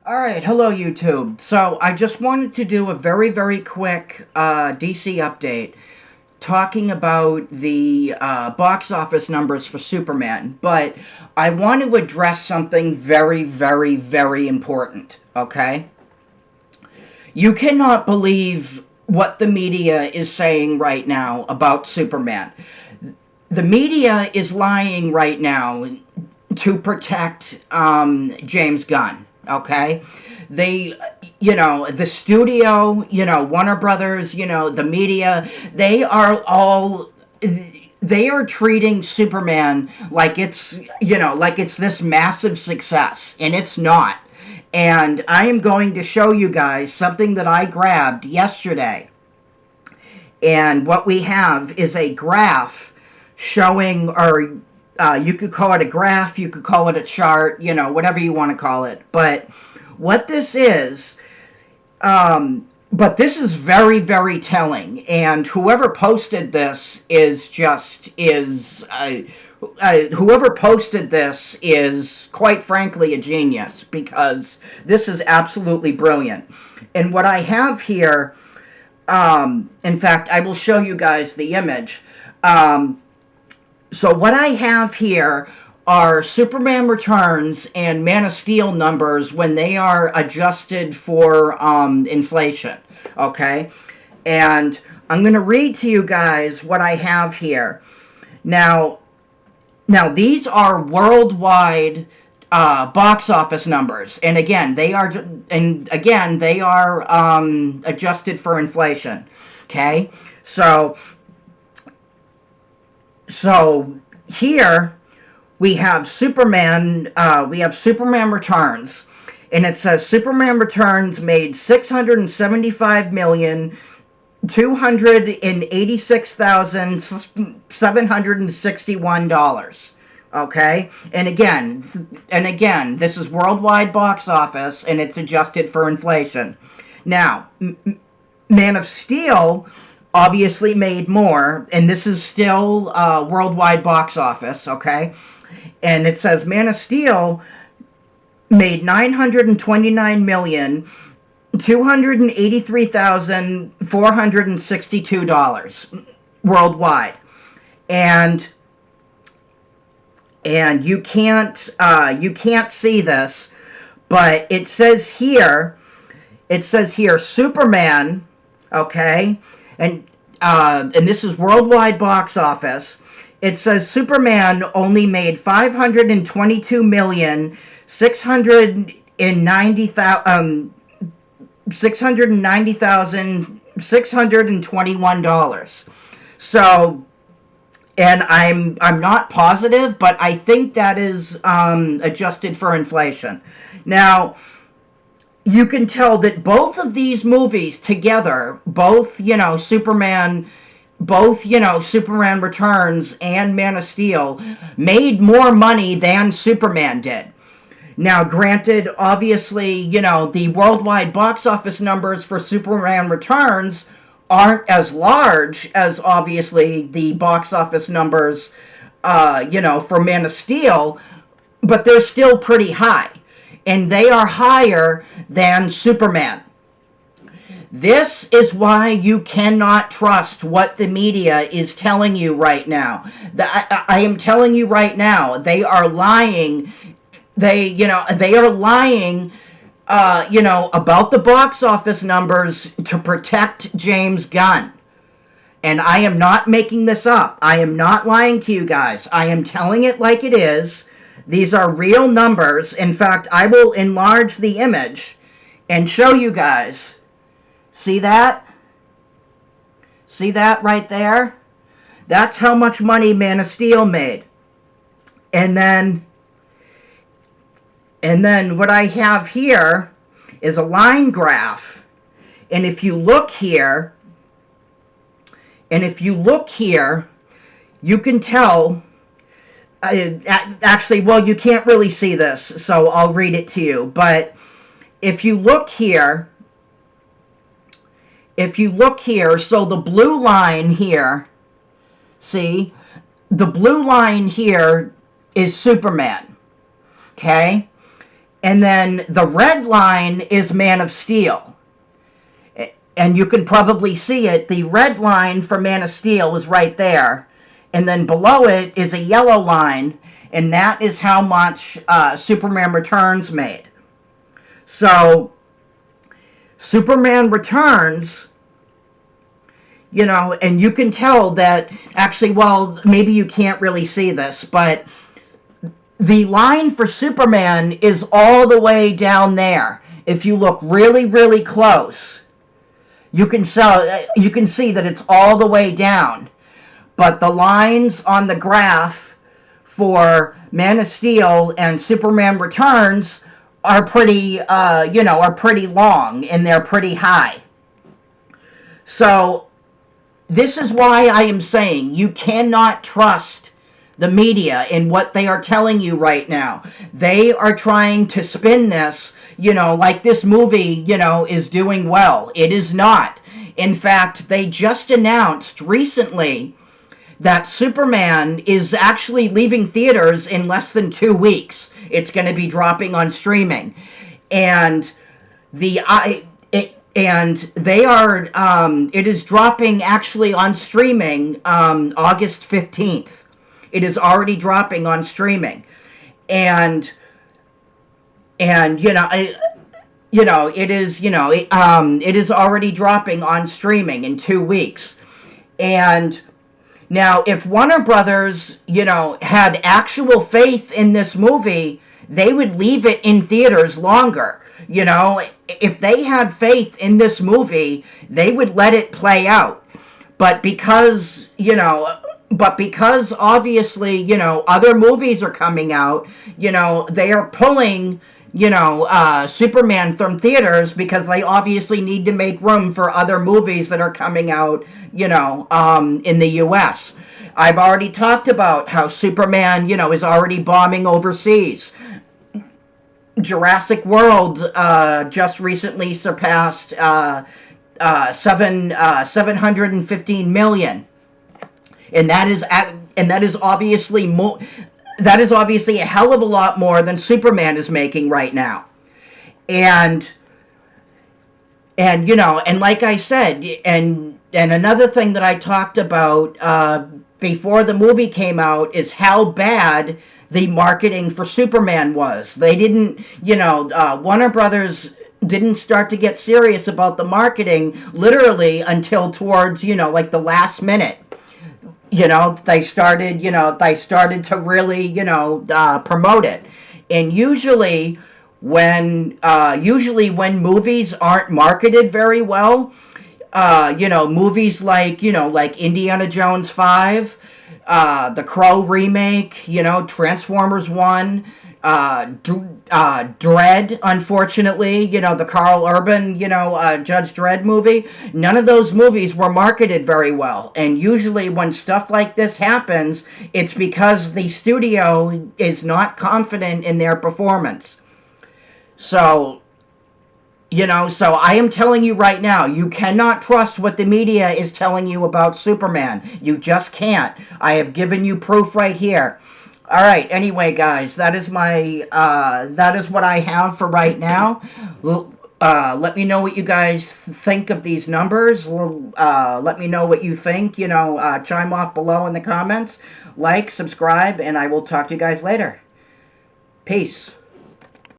Alright, hello YouTube. So I just wanted to do a very quick DC update talking about the box office numbers for Superman, but I want to address something very important, okay? You cannot believe what the media is saying right now about Superman. The media is lying right now to protect James Gunn, okay? The studio, Warner Brothers, the media, they are treating Superman like it's this massive success, and it's not. And I am going to show you guys something that I grabbed yesterday. And what we have is a graph showing, or you could call it a graph, you could call it a chart, whatever you want to call it. But what this is, but this is very telling. And whoever posted this whoever posted this is, quite frankly, a genius, because this is absolutely brilliant. And what I have here, in fact, I will show you guys the image. So what I have here are Superman Returns and Man of Steel numbers when they are adjusted for inflation, okay? And I'm going to read to you guys what I have here. Now these are worldwide box office numbers, and again they are adjusted for inflation. Okay, so here we have Superman. We have Superman Returns, and it says Superman Returns made $676,286,761. Okay, and again, this is worldwide box office, and it's adjusted for inflation. Now, Man of Steel obviously made more, and this is still worldwide box office. Okay, and it says Man of Steel made $929,283,462 worldwide, and you can't see this, but it says here Superman, okay, and this is worldwide box office. It says Superman only made 522,690,621. So, and I'm not positive, but I think that is adjusted for inflation. Now, you can tell that both of these movies together, both Superman Returns and Man of Steel, made more money than Superman did. Now, granted, obviously, the worldwide box office numbers for Superman Returns aren't as large as, obviously, the box office numbers, for Man of Steel, but they're still pretty high. And they are higher than Superman. This is why you cannot trust what the media is telling you right now. I am telling you right now, they are lying. They are lying, about the box office numbers to protect James Gunn. And I am not making this up. I am not lying to you guys. I am telling it like it is. These are real numbers. In fact, I will enlarge the image and show you guys. See that? See that right there? That's how much money Man of Steel made. And then what I have here is a line graph. And if you look here, you can tell. Actually, well, you can't really see this, so I'll read it to you. But if you look here, so the blue line here, see, the blue line here is Superman, okay? And then the red line is Man of Steel. And you can probably see it. The red line for Man of Steel is right there. And then below it is a yellow line. And that is how much Superman Returns made. So, Superman Returns, and you can tell that, actually, well, maybe you can't really see this, but the line for Superman is all the way down there. If you look really, really close, you can see that it's all the way down. But the lines on the graph for Man of Steel and Superman Returns are pretty, are pretty long, and they're pretty high. So this is why I am saying you cannot trust the media in what they are telling you right now. They are trying to spin this, like this movie, is doing well. It is not. In fact, they just announced recently that Superman is actually leaving theaters in less than 2 weeks. It's going to be dropping on streaming. And it is dropping actually on streaming August 15th. It is already dropping on streaming. And it is already dropping on streaming in 2 weeks. And now, if Warner Brothers, had actual faith in this movie, they would leave it in theaters longer. If they had faith in this movie, they would let it play out. But because obviously, other movies are coming out, they are pulling, Superman from theaters because they obviously need to make room for other movies that are coming out, in the U.S. I've already talked about how Superman, is already bombing overseas. Jurassic World just recently surpassed 715 million, and that is obviously more. That is obviously a hell of a lot more than Superman is making right now. And like I said, and another thing that I talked about before the movie came out is how bad the marketing for Superman was. They didn't, Warner Brothers didn't start to get serious about the marketing literally until towards, like the last minute. They started to really, promote it. And usually when movies aren't marketed very well, movies like Indiana Jones 5, the Crow remake, Transformers 1, Dredd, unfortunately, the Carl Urban, Judge Dredd movie. None of those movies were marketed very well. And usually when stuff like this happens, it's because the studio is not confident in their performance. So I am telling you right now, you cannot trust what the media is telling you about Superman. You just can't. I have given you proof right here. All right. Anyway, guys, that is what I have for right now. Let me know what you guys think of these numbers. Let me know what you think. Chime off below in the comments. Like, subscribe, and I will talk to you guys later. Peace.